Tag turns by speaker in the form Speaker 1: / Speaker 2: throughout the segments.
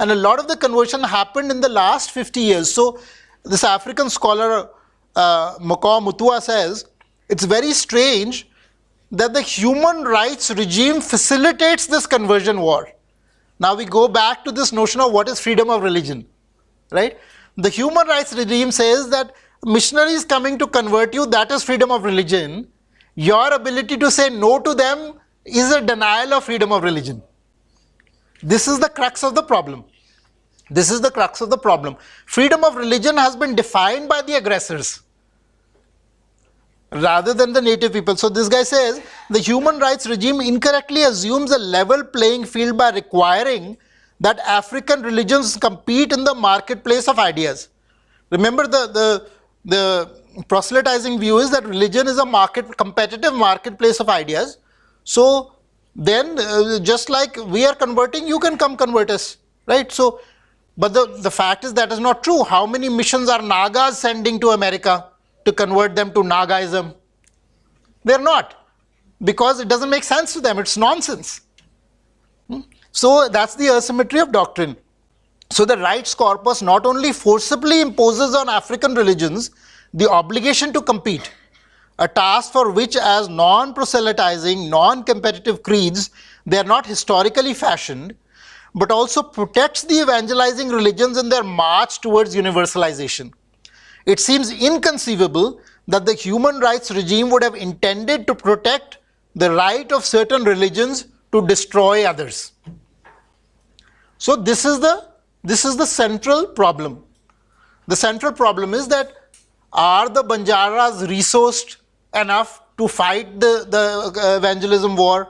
Speaker 1: And a lot of the conversion happened in the last 50 years. So this African scholar, Makau Mutua, says, it's very strange that the human rights regime facilitates this conversion war. Now we go back to this notion of what is freedom of religion, right? The human rights regime says that missionaries coming to convert you, that is freedom of religion. Your ability to say no to them is a denial of freedom of religion. This is the crux of the problem. This is the crux of the problem. Freedom of religion has been defined by the aggressors rather than the native people. So this guy says the human rights regime incorrectly assumes a level playing field by requiring that African religions compete in the marketplace of ideas. Remember, the proselytizing view is that religion is a competitive marketplace of ideas. So then just like we are converting, you can come convert us, right? So, but the fact is that is not true. How many missions are Nagas sending to America to convert them to Nagaism? They're not, because it doesn't make sense to them. It's nonsense. So that's the asymmetry of doctrine. So the rights corpus not only forcibly imposes on African religions the obligation to compete, a task for which as non-proselytizing, non-competitive creeds, they are not historically fashioned, but also protects the evangelizing religions in their march towards universalization. It seems inconceivable that the human rights regime would have intended to protect the right of certain religions to destroy others. So this is the central problem. The central problem is that are the Banjaras resourced enough to fight the evangelism war,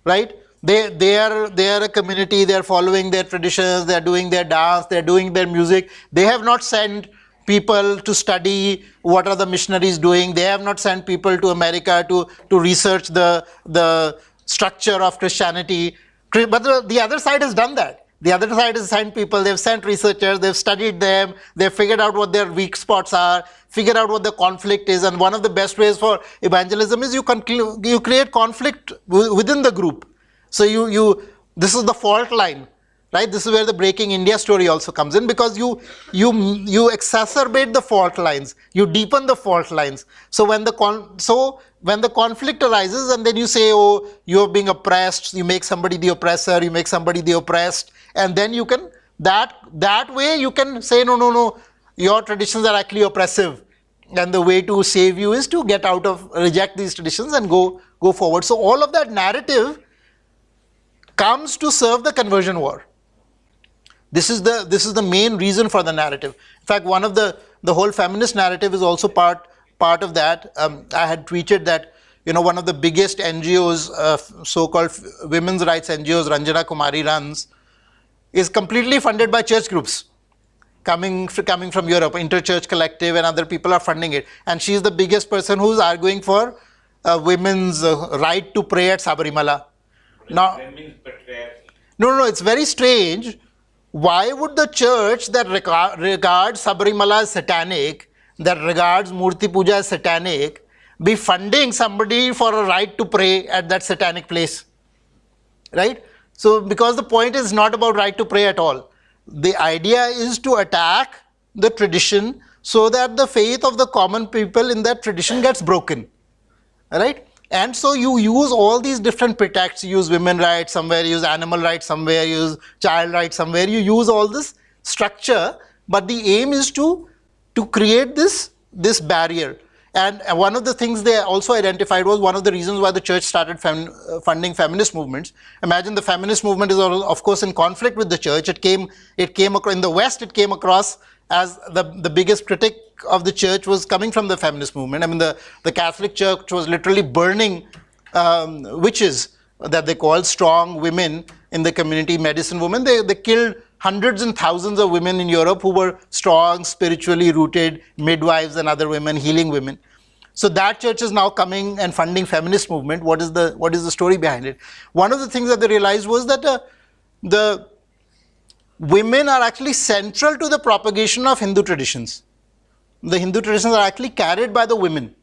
Speaker 1: right? They are a community, they are following their traditions, they are doing their dance, they are doing their music. They have not sent people to study what are the missionaries doing. They have not sent people to America to research the structure of Christianity. But the other side has done that. The other side has sent people, they've sent researchers, they've studied them, they've figured out what their weak spots are, figured out what the conflict is. And one of the best ways for evangelism is you create conflict within the group. So this is the fault line, right? This is where the Breaking India story also comes in, because you exacerbate the fault lines, you deepen the fault lines. So when the conflict arises and then you say, oh, you're being oppressed, you make somebody the oppressor, you make somebody the oppressed, and then you can, that way you can say, no, your traditions are actually oppressive. And the way to save you is to reject these traditions and go forward. So all of that narrative comes to serve the conversion war. This is the main reason for the narrative. In fact, one of the whole feminist narrative is also part of that. I had tweeted that, one of the biggest NGOs, so-called women's rights NGOs, Ranjana Kumari runs, is completely funded by church groups coming from Europe. Interchurch Collective and other people are funding it. And she's the biggest person who's arguing for women's right to pray at Sabarimala. Now, no, it's very strange. Why would the church that regards Sabarimala as satanic, that regards Murti Puja as satanic, be funding somebody for a right to pray at that satanic place, right? So, because the point is not about right to pray at all. The idea is to attack the tradition so that the faith of the common people in that tradition gets broken, right? And so you use all these different pretexts. You use women rights somewhere, you use animal rights somewhere, you use child rights somewhere. You use all this structure, but the aim is to create this barrier. And one of the things they also identified was one of the reasons why the church started funding feminist movements. Imagine the feminist movement is of course in conflict with the church. It came across, in the West, it came across as the biggest critic of the church was coming from the feminist movement. I mean, the Catholic Church was literally burning witches that they called strong women in the community, medicine women. They killed hundreds and thousands of women in Europe who were strong, spiritually rooted midwives and other women, healing women. So that church is now coming and funding feminist movement. What is the story behind it? One of the things that they realized was that the women are actually central to the propagation of Hindu traditions. The Hindu traditions are actually carried by the women.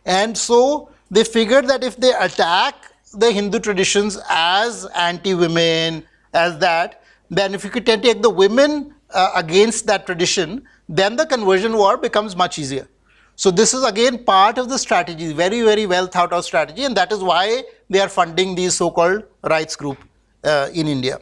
Speaker 1: And so they figured that if they attack the Hindu traditions as anti-women, as that, then if you could take the women against that tradition, then the conversion war becomes much easier. So this is again part of the strategy, very, very well thought out strategy, and that is why they are funding these so-called rights group in India.